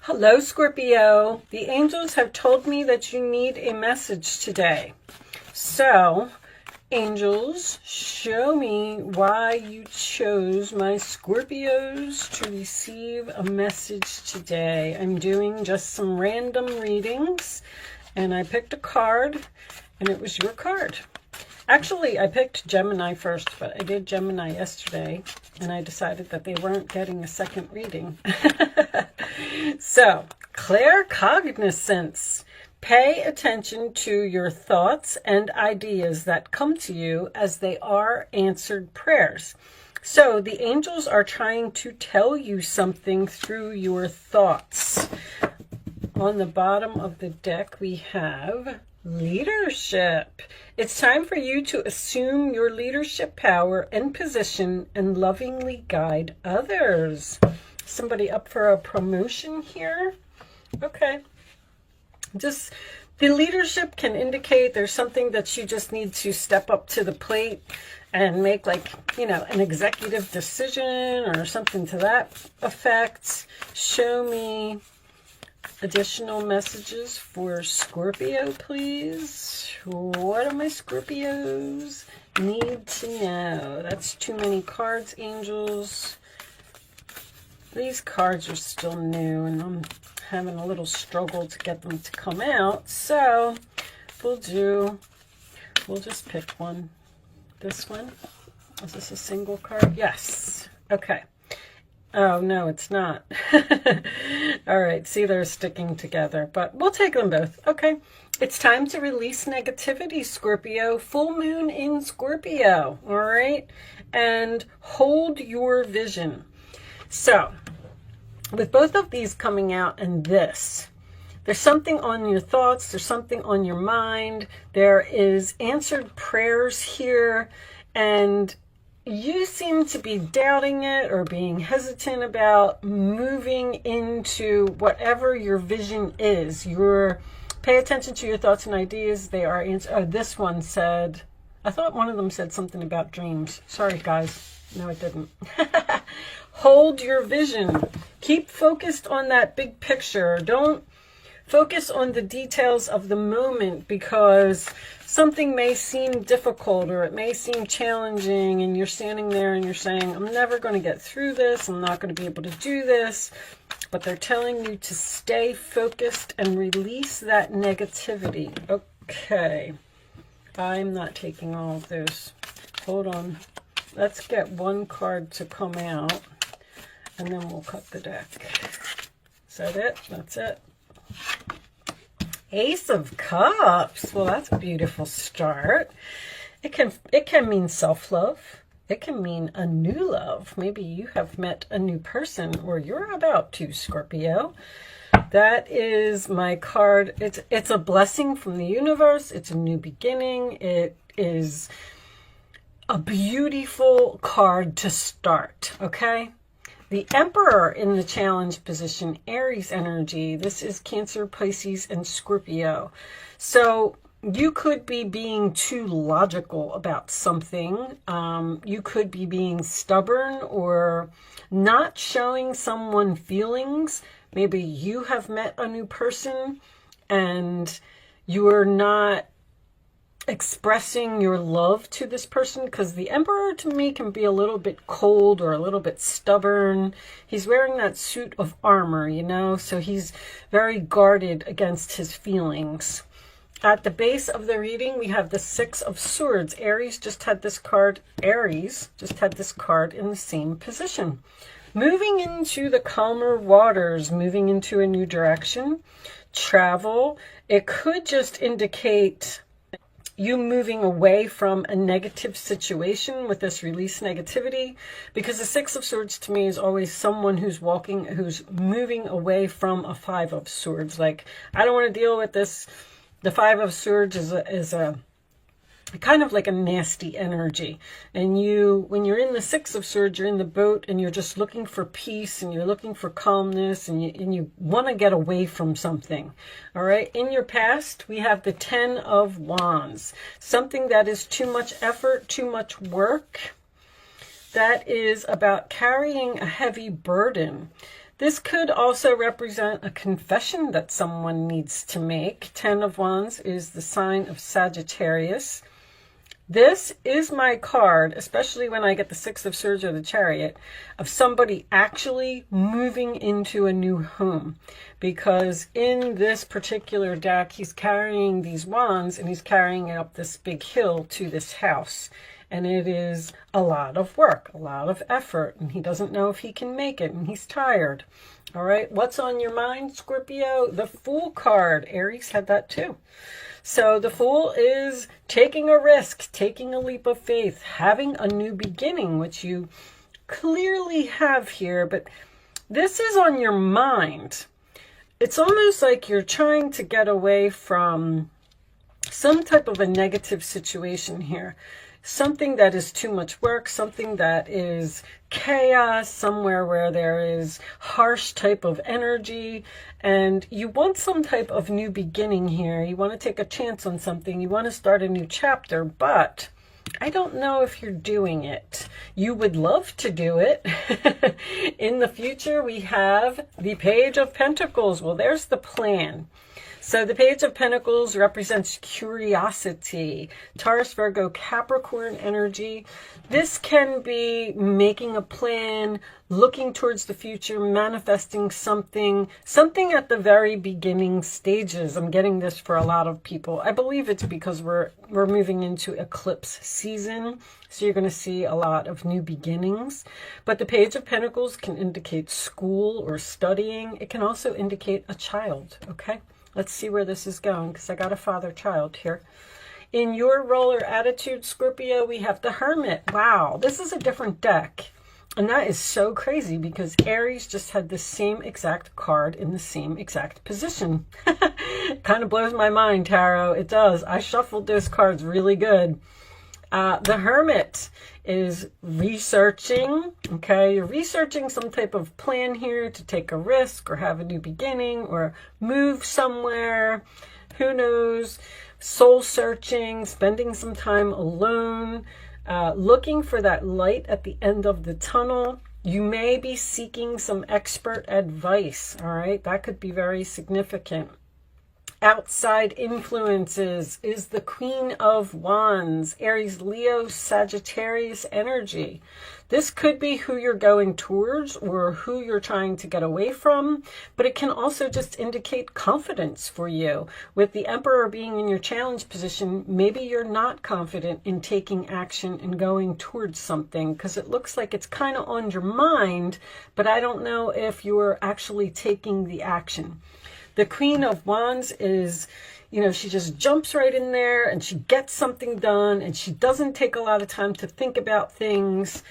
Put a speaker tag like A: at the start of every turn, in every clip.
A: Hello, Scorpio. The angels have told me that you need a message today. So, angels, show me why you chose my Scorpios to receive a message today. I'm doing just some random readings, and I picked a card, and it was your card. Actually, I picked Gemini first, but I did Gemini yesterday, and I decided that they weren't getting a second reading. So, claircognizance. Pay attention to your thoughts and ideas that come to you as they are answered prayers. So, the angels are trying to tell you something through your thoughts. On the bottom of the deck, we have leadership. It's time for you to assume your leadership power and position and lovingly guide others. Somebody up for a promotion here? Okay. Just the leadership can indicate there's something that you just need to step up to the plate and make, like, an executive decision or something to that effect. Show me additional messages for Scorpio, please. What do my Scorpios need to know? That's too many cards, angels. These cards are still new, and I'm having a little struggle to get them to come out. So we'll just pick one. This one. Is this a single card? Yes. Okay. Oh, no, it's not. All right. See, they're sticking together, but we'll take them both. Okay. It's time to release negativity, Scorpio. Full moon in Scorpio. All right. And hold your vision. So, with both of these coming out and this, there's something on your thoughts. There's something on your mind. There is answered prayers here, and you seem to be doubting it or being hesitant about moving into whatever your vision is. Pay attention to your thoughts and ideas. They are answered. Oh, this one said, I thought one of them said something about dreams. Sorry, guys. No, it didn't. Hold your vision. Keep focused on that big picture. Don't focus on the details of the moment, because something may seem difficult or it may seem challenging, and you're standing there and you're saying, I'm never going to get through this. I'm not going to be able to do this. But they're telling you to stay focused and release that negativity. Okay. I'm not taking all of those. Hold on. Let's get one card to come out, and then we'll cut the deck. Is that it? That's it. Ace of Cups. Well, that's a beautiful start. It can mean self-love. It can mean a new love. Maybe you have met a new person, or you're about to, Scorpio. That is my card. It's a blessing from the universe. It's a new beginning. It is a beautiful card to start, okay? The Emperor in the challenge position, Aries energy. This is Cancer, Pisces, and Scorpio. So you could be being too logical about something. You could be being stubborn or not showing someone feelings. Maybe you have met a new person and you are not expressing your love to this person, because the Emperor to me can be a little bit cold or a little bit stubborn. He's wearing that suit of armor, so he's very guarded against his feelings. At the base of the reading, we have the Six of Swords. Aries just had this card in the same position. Moving into the calmer waters, moving into a new direction, travel. It could just indicate you moving away from a negative situation with this release negativity, because the Six of Swords to me is always someone who's moving away from a Five of Swords. Like, I don't want to deal with this. The Five of Swords is a kind of like a nasty energy. And when you're in the Six of Swords, you're in the boat and you're just looking for peace and you're looking for calmness, and you want to get away from something. All right. In your past, we have the Ten of Wands. Something that is too much effort, too much work. That is about carrying a heavy burden. This could also represent a confession that someone needs to make. 10 of Wands is the sign of Sagittarius. This is my card, especially when I get the Six of Swords or the Chariot, of somebody actually moving into a new home. Because in this particular deck, he's carrying these wands and he's carrying up this big hill to this house. And it is a lot of work, a lot of effort, and he doesn't know if he can make it, and he's tired. All right, what's on your mind, Scorpio? The Fool card. Aries had that too. So the Fool is taking a risk, taking a leap of faith, having a new beginning, which you clearly have here, but this is on your mind. It's almost like you're trying to get away from some type of a negative situation here. Something that is too much work, something that is chaos, somewhere where there is harsh type of energy, and you want some type of new beginning here. You want to take a chance on something. You want to start a new chapter, but I don't know if you're doing it. You would love to do it. In the future, we have the Page of Pentacles. Well, there's the plan. So the Page of Pentacles represents curiosity, Taurus, Virgo, Capricorn energy. This can be making a plan, looking towards the future, manifesting something at the very beginning stages. I'm getting this for a lot of people. I believe it's because we're moving into eclipse season. So you're going to see a lot of new beginnings. But the Page of Pentacles can indicate school or studying. It can also indicate a child, okay? Let's see where this is going, because I got a father-child here. In your roller attitude, Scorpio, we have the Hermit. Wow, this is a different deck. And that is so crazy, because Aries just had the same exact card in the same exact position. It kind of blows my mind, Tarot. It does. I shuffled those cards really good. The Hermit is researching, okay? You're researching some type of plan here to take a risk or have a new beginning or move somewhere. Who knows? Soul searching, spending some time alone, looking for that light at the end of the tunnel. You may be seeking some expert advice, all right? That could be very significant. Outside influences is the Queen of Wands, Aries, Leo, Sagittarius energy. This could be who you're going towards or who you're trying to get away from, but it can also just indicate confidence for you. With the Emperor being in your challenge position, maybe you're not confident in taking action and going towards something, because it looks like it's kind of on your mind, but I don't know if you're actually taking the action. The Queen of Wands is, you know, she just jumps right in there and she gets something done, and she doesn't take a lot of time to think about things.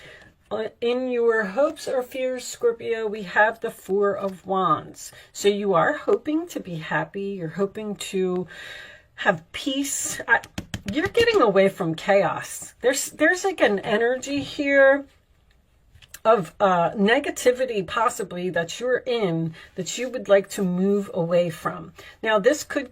A: In your hopes or fears, Scorpio, we have the Four of Wands. So you are hoping to be happy. You're hoping to have peace. You're getting away from chaos. There's like an energy here of negativity possibly that you're in, that you would like to move away from. Now this could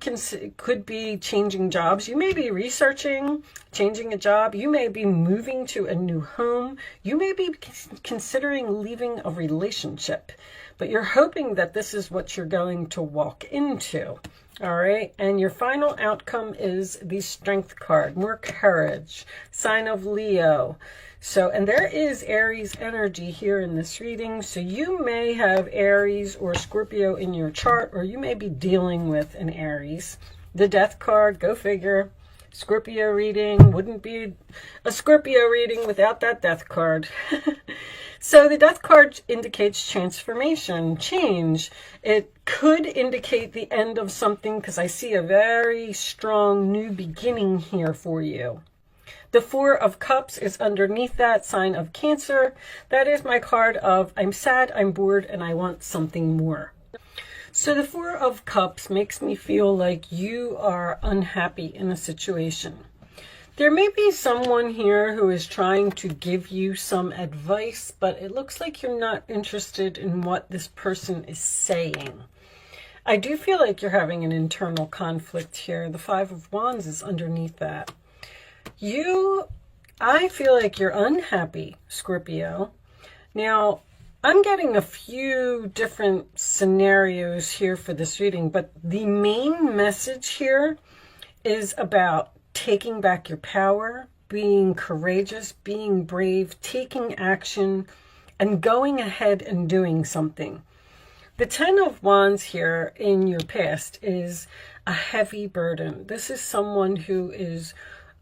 A: be changing jobs. You may be researching changing a job. You may be moving to a new home. You may be considering leaving a relationship, but you're hoping that this is what you're going to walk into. All right, and your final outcome is the Strength card, more courage, sign of Leo. So, and there is Aries energy here in this reading. So you may have Aries or Scorpio in your chart, or you may be dealing with an Aries. The Death card, go figure. Scorpio reading wouldn't be a Scorpio reading without that Death card. So the Death card indicates transformation, change. It could indicate the end of something, because I see a very strong new beginning here for you. The Four of Cups is underneath that, sign of Cancer. That is my card of I'm sad, I'm bored, and I want something more. So the Four of Cups makes me feel like you are unhappy in a situation. There may be someone here who is trying to give you some advice, but it looks like you're not interested in what this person is saying. I do feel like you're having an internal conflict here. The Five of Wands is underneath that. I feel like you're unhappy, Scorpio. Now, I'm getting a few different scenarios here for this reading, but the main message here is about taking back your power, being courageous, being brave, taking action, and going ahead and doing something. The Ten of Wands here in your past is a heavy burden. This is someone who is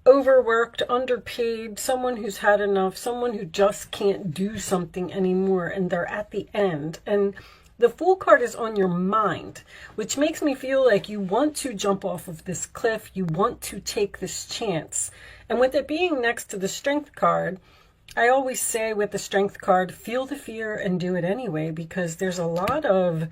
A: overworked, underpaid, someone who's had enough, someone who just can't do something anymore, and they're at the end. And the Fool card is on your mind, which makes me feel like you want to jump off of this cliff, you want to take this chance. And with it being next to the Strength card, I always say with the Strength card, feel the fear and do it anyway, because there's a lot of...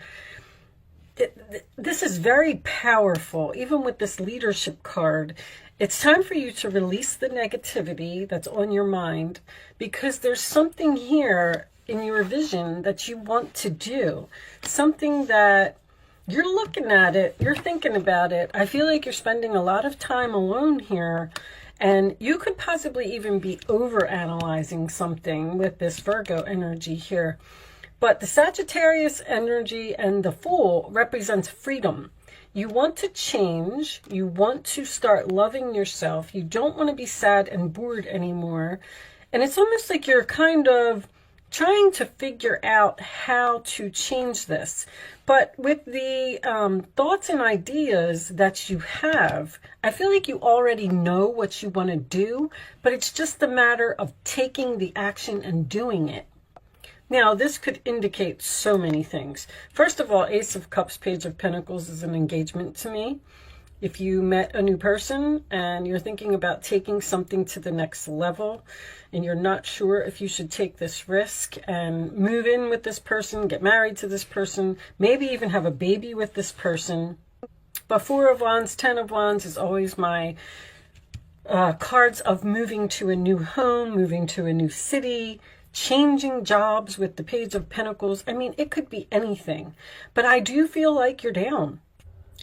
A: This is very powerful. Even with this Leadership card, it's time for you to release the negativity that's on your mind, because there's something here in your vision that you want to do. Something that you're looking at it, you're thinking about it. I feel like you're spending a lot of time alone here, and you could possibly even be overanalyzing something with this Virgo energy here. But the Sagittarius energy and the Fool represents freedom. You want to change. You want to start loving yourself. You don't want to be sad and bored anymore. And it's almost like you're kind of trying to figure out how to change this. But with the thoughts and ideas that you have, I feel like you already know what you want to do, but it's just a matter of taking the action and doing it. Now, this could indicate so many things. First of all, Ace of Cups, Page of Pentacles is an engagement to me. If you met a new person and you're thinking about taking something to the next level and you're not sure if you should take this risk and move in with this person, get married to this person, maybe even have a baby with this person. But Four of Wands, Ten of Wands is always my cards of moving to a new home, moving to a new city, changing jobs with the Page of Pentacles. I mean, it could be anything. But I do feel like you're down.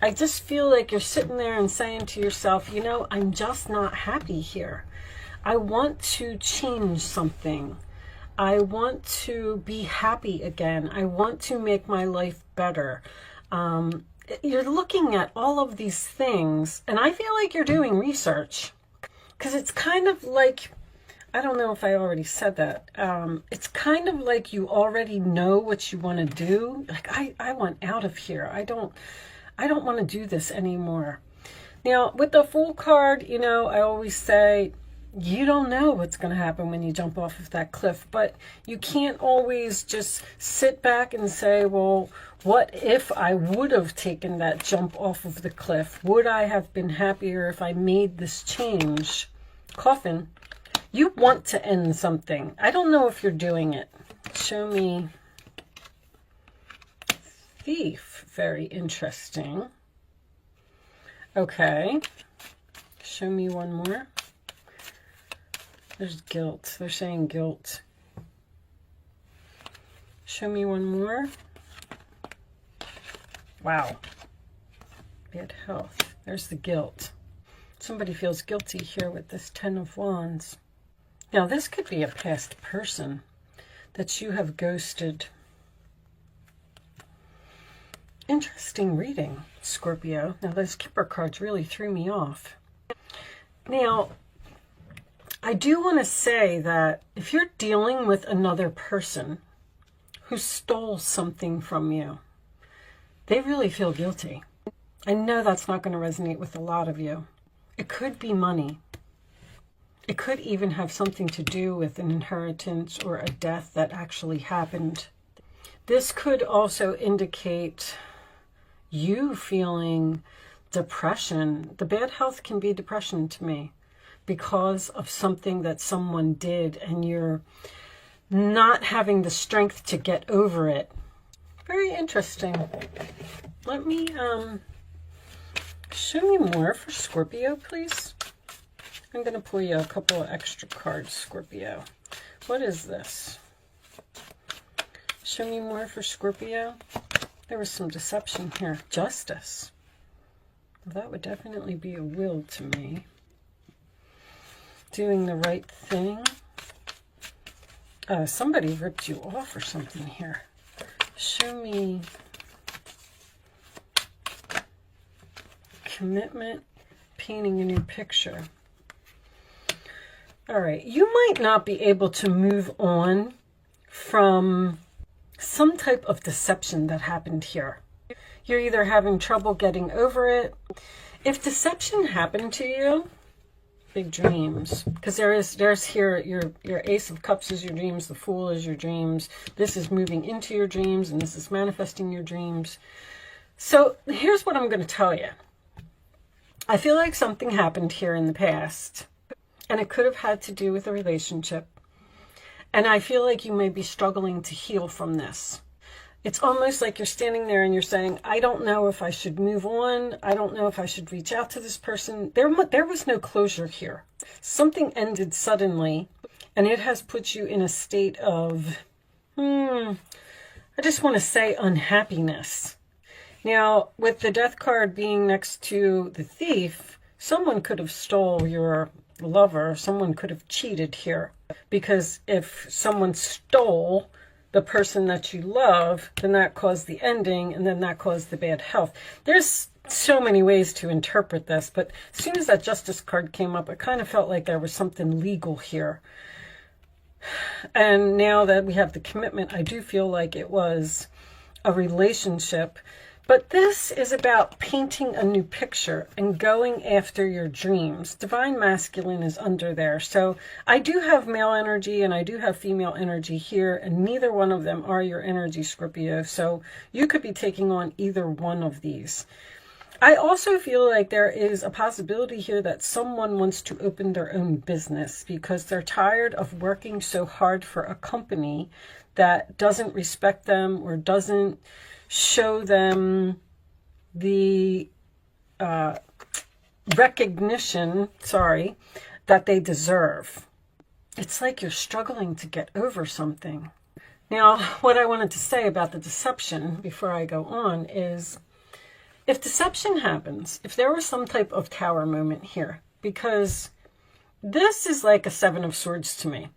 A: I just feel like you're sitting there and saying to yourself, you know, I'm just not happy here. I want to change something. I want to be happy again. I want to make my life better. You're looking at all of these things, and I feel like you're doing research. Because it's kind of like... I don't know if I already said that. It's kind of like you already know what you want to do. Like, I want out of here. I don't want to do this anymore. Now, with the Fool card, you know, I always say, you don't know what's going to happen when you jump off of that cliff, but you can't always just sit back and say, well, what if I would have taken that jump off of the cliff? Would I have been happier if I made this change? Coffin. You want to end something. I don't know if you're doing it. Show me Thief. Very interesting. Okay. Show me one more. There's guilt. They're saying guilt. Show me one more. Wow. Bad health. There's the guilt. Somebody feels guilty here with this Ten of Wands. Now, this could be a past person that you have ghosted. Interesting reading, Scorpio. Now, those Kipper cards really threw me off. Now, I do want to say that if you're dealing with another person who stole something from you, they really feel guilty. I know that's not going to resonate with a lot of you. It could be money. It could even have something to do with an inheritance or a death that actually happened. This could also indicate you feeling depression. The bad health can be depression to me because of something that someone did and you're not having the strength to get over it. Very interesting. Let me show me more for Scorpio, please. I'm going to pull you a couple of extra cards, Scorpio. What is this? Show me more for Scorpio. There was some deception here. Justice. Well, that would definitely be a will to me. Doing the right thing. Somebody ripped you off or something here. Show me commitment, painting a new picture. All right, you might not be able to move on from some type of deception that happened here. You're either having trouble getting over it. If deception happened to you, big dreams, because there's here your Ace of Cups is your dreams, the Fool is your dreams. This is moving into your dreams, and this is manifesting your dreams. So here's what I'm going to tell you. I feel like something happened here in the past, and it could have had to do with a relationship. And I feel like you may be struggling to heal from this. It's almost like you're standing there and you're saying, I don't know if I should move on. I don't know if I should reach out to this person. There was no closure here. Something ended suddenly, and it has put you in a state of, I just want to say unhappiness. Now, with the Death card being next to the Thief, someone could have stole your lover. Someone could have cheated here. Because if someone stole the person that you love, then that caused the ending, and then that caused the bad health. There's so many ways to interpret this, but as soon as that Justice card came up, it kind of felt like there was something legal here. And now that we have the commitment, I do feel like it was a relationship. But this is about painting a new picture and going after your dreams. Divine Masculine is under there. So I do have male energy and I do have female energy here, and neither one of them are your energy, Scorpio. So you could be taking on either one of these. I also feel like there is a possibility here that someone wants to open their own business because they're tired of working so hard for a company that doesn't respect them or doesn't show them the recognition, that they deserve. It's like you're struggling to get over something. Now, what I wanted to say about the deception before I go on is, if deception happens, if there was some type of Tower moment here, because this is like a Seven of Swords to me.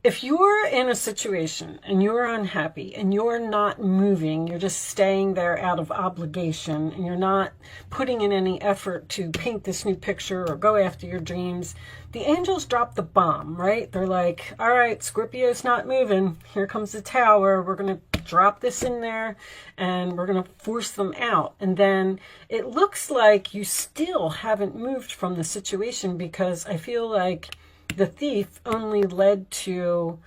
A: If you're in a situation and you're unhappy and you're not moving, you're just staying there out of obligation and you're not putting in any effort to paint this new picture or go after your dreams, the angels drop the bomb, right? They're like, all right, Scorpio's not moving. Here comes the Tower. We're going to drop this in there and we're going to force them out. And then it looks like you still haven't moved from the situation, because I feel like the Thief only led to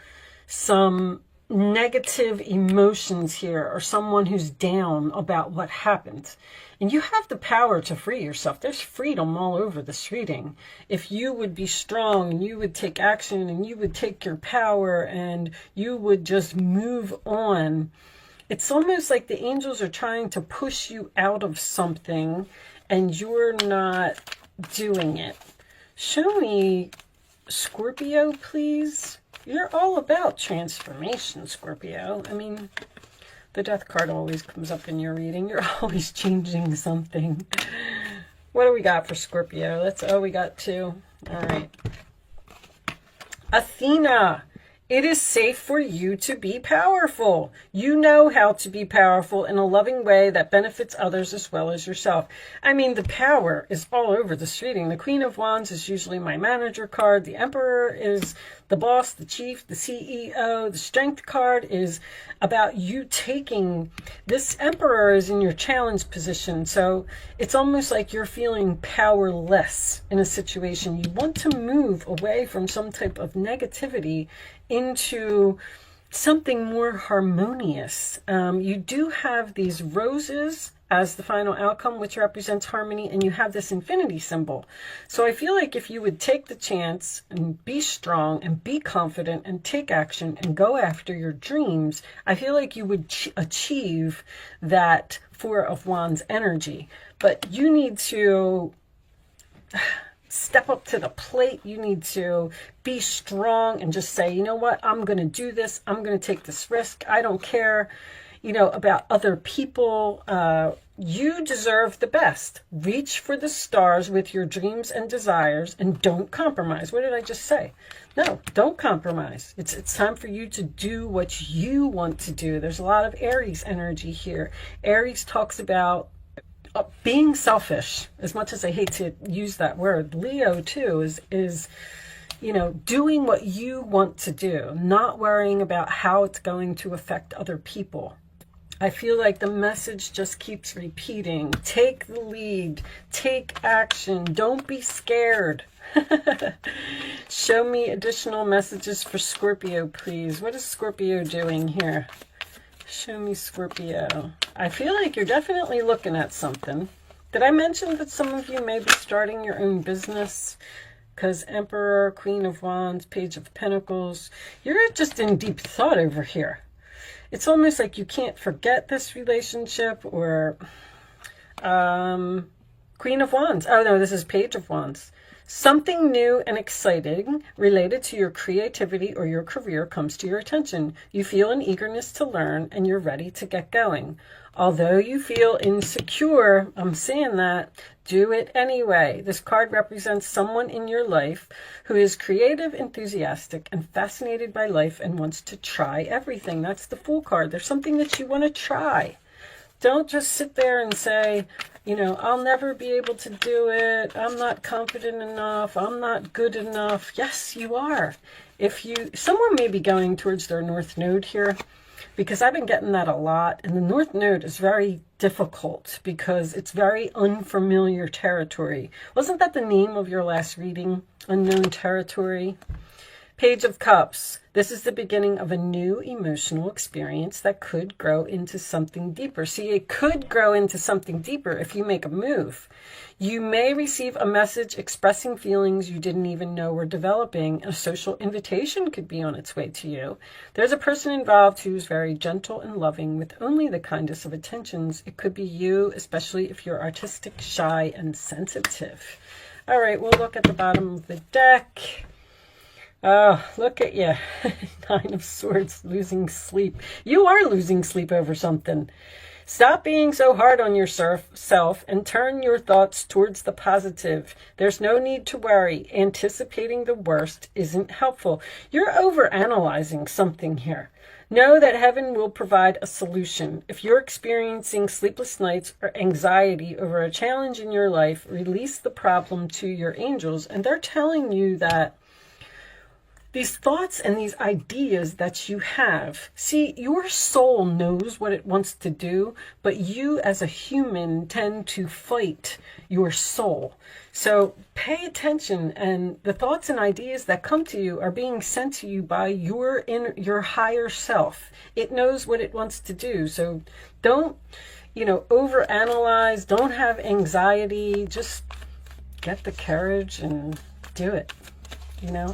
A: some negative emotions here, or someone who's down about what happened. And you have the power to free yourself. There's freedom all over this reading. If you would be strong and you would take action and you would take your power and you would just move on, it's almost like the angels are trying to push you out of something and you're not doing it. Show me Scorpio, please. You're all about transformation, Scorpio. I mean, the Death card always comes up in your reading. You're always changing something. What do we got for Scorpio? We got two. All right. Athena. It is safe for you to be powerful. You know how to be powerful in a loving way that benefits others as well as yourself. I mean, the power is all over this reading. The Queen of Wands is usually my manager card. The Emperor is the boss, the chief, the CEO. The Strength card is about you taking. This Emperor is in your challenge position. So it's almost like you're feeling powerless in a situation. You want to move away from some type of negativity into something more harmonious. You do have these roses as the final outcome, which represents harmony, and you have this infinity symbol. So I feel like if you would take the chance and be strong and be confident and take action and go after your dreams, I feel like you would achieve that Four of Wands energy. But you need to step up to the plate. You need to be strong and just say, you know what, I'm going to do this. I'm going to take this risk. I don't care, about other people You deserve the best. Reach for the stars with your dreams and desires, and don't compromise. What did I just say? No, don't compromise. It's time for you to do what you want to do. There's a lot of Aries energy here. Aries talks about being selfish. As much as I hate to use that word, Leo too is doing what you want to do, not worrying about how it's going to affect other people. I feel like the message just keeps repeating. Take the lead. Take action. Don't be scared. Show me additional messages for Scorpio, please. What is Scorpio doing here? Show me Scorpio. I feel like you're definitely looking at something. Did I mention that some of you may be starting your own business? Because Emperor, Queen of Wands, Page of Pentacles. You're just in deep thought over here. It's almost like you can't forget this relationship, or Queen of Wands. Oh, no, this is Page of Wands. Something new and exciting related to your creativity or your career comes to your attention. You feel an eagerness to learn, and you're ready to get going. Although you feel insecure, I'm saying that, do it anyway. This card represents someone in your life who is creative, enthusiastic, and fascinated by life and wants to try everything. That's the Fool card. There's something that you want to try. Don't just sit there and say, I'll never be able to do it. I'm not confident enough. I'm not good enough. Yes, you are. Someone may be going towards their North Node here, because I've been getting that a lot. And the North Node is very difficult because it's very unfamiliar territory. Wasn't that the name of your last reading? Unknown territory? Page of Cups. This is the beginning of a new emotional experience that could grow into something deeper. See, it could grow into something deeper if you make a move. You may receive a message expressing feelings you didn't even know were developing. A social invitation could be on its way to you. There's a person involved who's very gentle and loving with only the kindest of intentions. It could be you, especially if you're artistic, shy, and sensitive. All right, we'll look at the bottom of the deck. Oh, look at you. Nine of Swords, losing sleep. You are losing sleep over something. Stop being so hard on yourself and turn your thoughts towards the positive. There's no need to worry. Anticipating the worst isn't helpful. You're overanalyzing something here. Know that heaven will provide a solution. If you're experiencing sleepless nights or anxiety over a challenge in your life, release the problem to your angels, and they're telling you that these thoughts and these ideas that you have, see, your soul knows what it wants to do, but you as a human tend to fight your soul. So pay attention, and the thoughts and ideas that come to you are being sent to you by your higher self. It knows what it wants to do. So don't, overanalyze, don't have anxiety, just get the courage and do it.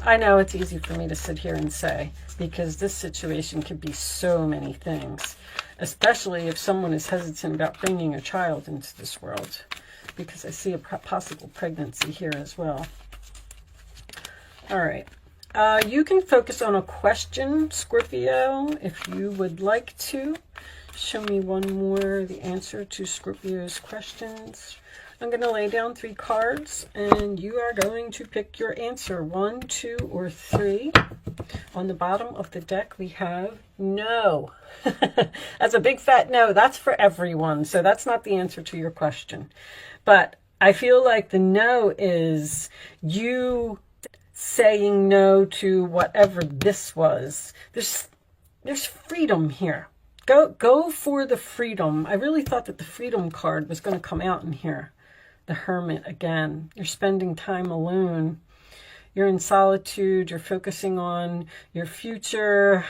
A: I know it's easy for me to sit here and say, because this situation could be so many things, especially if someone is hesitant about bringing a child into this world, because I see a possible pregnancy here as well. All right. You can focus on a question, Scorpio, if you would like to. Show me one more, the answer to Scorpio's questions. I'm going to lay down 3 cards, and you are going to pick your answer, 1, 2, or 3. On the bottom of the deck, we have no. That's a big fat no. That's for everyone, so that's not the answer to your question. But I feel like the no is you saying no to whatever this was. There's freedom here. Go for the freedom. I really thought that the freedom card was going to come out in here. The Hermit again. You're spending time alone. You're in solitude. You're focusing on your future.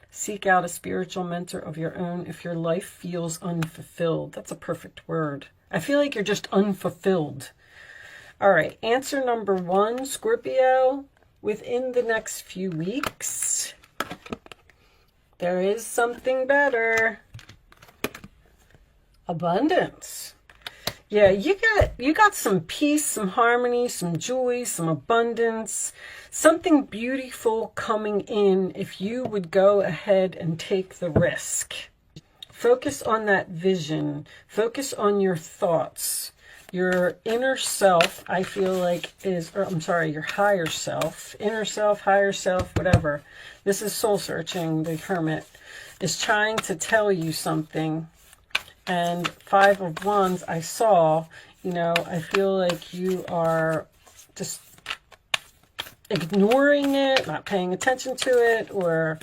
A: Seek out a spiritual mentor of your own if your life feels unfulfilled. That's a perfect word. I feel like you're just unfulfilled. All right. Answer number 1, Scorpio. Within the next few weeks, there is something better. Abundance. Yeah, you got some peace, some harmony, some joy, some abundance, something beautiful coming in if you would go ahead and take the risk. Focus on that vision. Focus on your thoughts. Your inner self, I feel like your higher self, inner self, higher self, whatever. This is soul searching. The Hermit is trying to tell you something. And Five of Wands, I saw, I feel like you are just ignoring it, not paying attention to it, or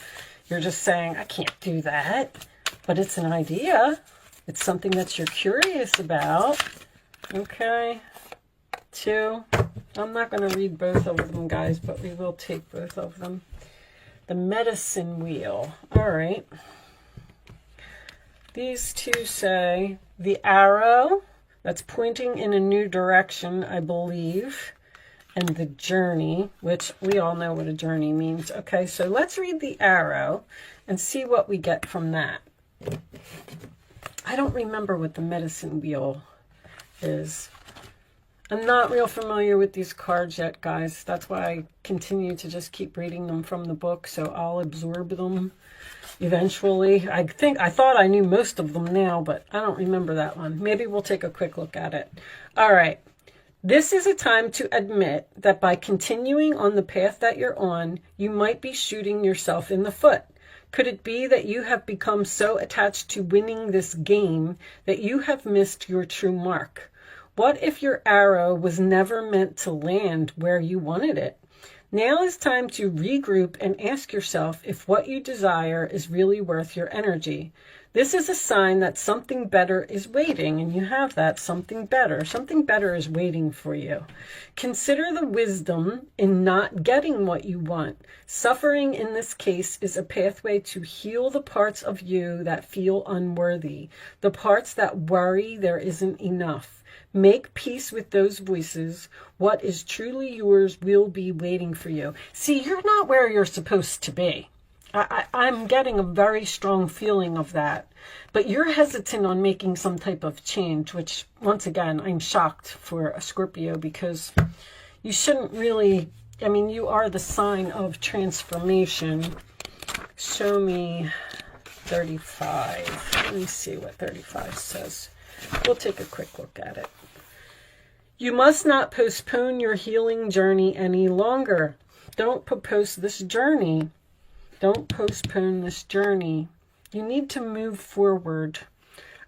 A: you're just saying, I can't do that. But it's an idea. It's something that you're curious about. Okay. 2. I'm not going to read both of them, guys, but we will take both of them. The Medicine Wheel. All right. These two say the arrow that's pointing in a new direction, I believe, and the journey, which we all know what a journey means. Okay, so let's read the arrow and see what we get from that. I don't remember what the Medicine Wheel is. I'm not real familiar with these cards yet, guys. That's why I continue to just keep reading them from the book, so I'll absorb them eventually. I thought I knew most of them now, but I don't remember that one. Maybe we'll take a quick look at it. All right. This is a time to admit that by continuing on the path that you're on, you might be shooting yourself in the foot. Could it be that you have become so attached to winning this game that you have missed your true mark? What if your arrow was never meant to land where you wanted it? Now is time to regroup and ask yourself if what you desire is really worth your energy. This is a sign that something better is waiting, and you have that something better. Something better is waiting for you. Consider the wisdom in not getting what you want. Suffering in this case is a pathway to heal the parts of you that feel unworthy, the parts that worry there isn't enough. Make peace with those voices. What is truly yours will be waiting for you. See, you're not where you're supposed to be. I'm getting a very strong feeling of that. But you're hesitant on making some type of change, which, once again, I'm shocked for a Scorpio, because you shouldn't really, you are the sign of transformation. Show me 35. Let me see what 35 says. We'll take a quick look at it. You must not postpone your healing journey any longer. Don't propose this journey. Don't postpone this journey. You need to move forward.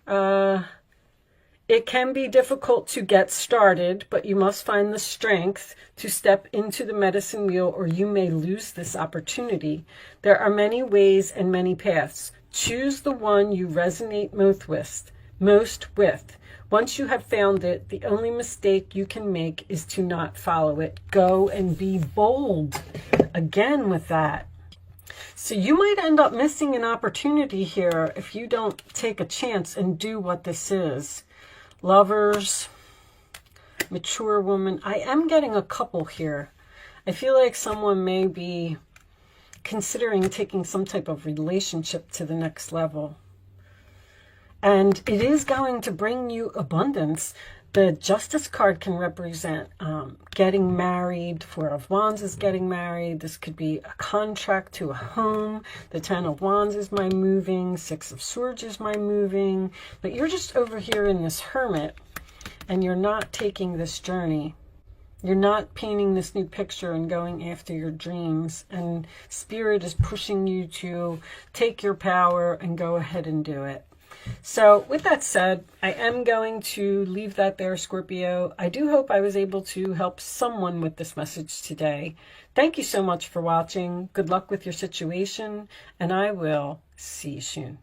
A: It can be difficult to get started, but you must find the strength to step into the medicine wheel, or you may lose this opportunity. There are many ways and many paths. Choose the one you resonate most with. Once you have found it, the only mistake you can make is to not follow it. Go and be bold. Again with that. So you might end up missing an opportunity here if you don't take a chance and do what this is. Lovers, mature woman. I am getting a couple here. I feel like someone may be considering taking some type of relationship to the next level. And it is going to bring you abundance. The Justice card can represent getting married. Four of Wands is getting married. This could be a contract to a home. The Ten of Wands is my moving. Six of Swords is my moving. But you're just over here in this Hermit, and you're not taking this journey. You're not painting this new picture and going after your dreams. And Spirit is pushing you to take your power and go ahead and do it. So with that said, I am going to leave that there, Scorpio. I do hope I was able to help someone with this message today. Thank you so much for watching. Good luck with your situation, and I will see you soon.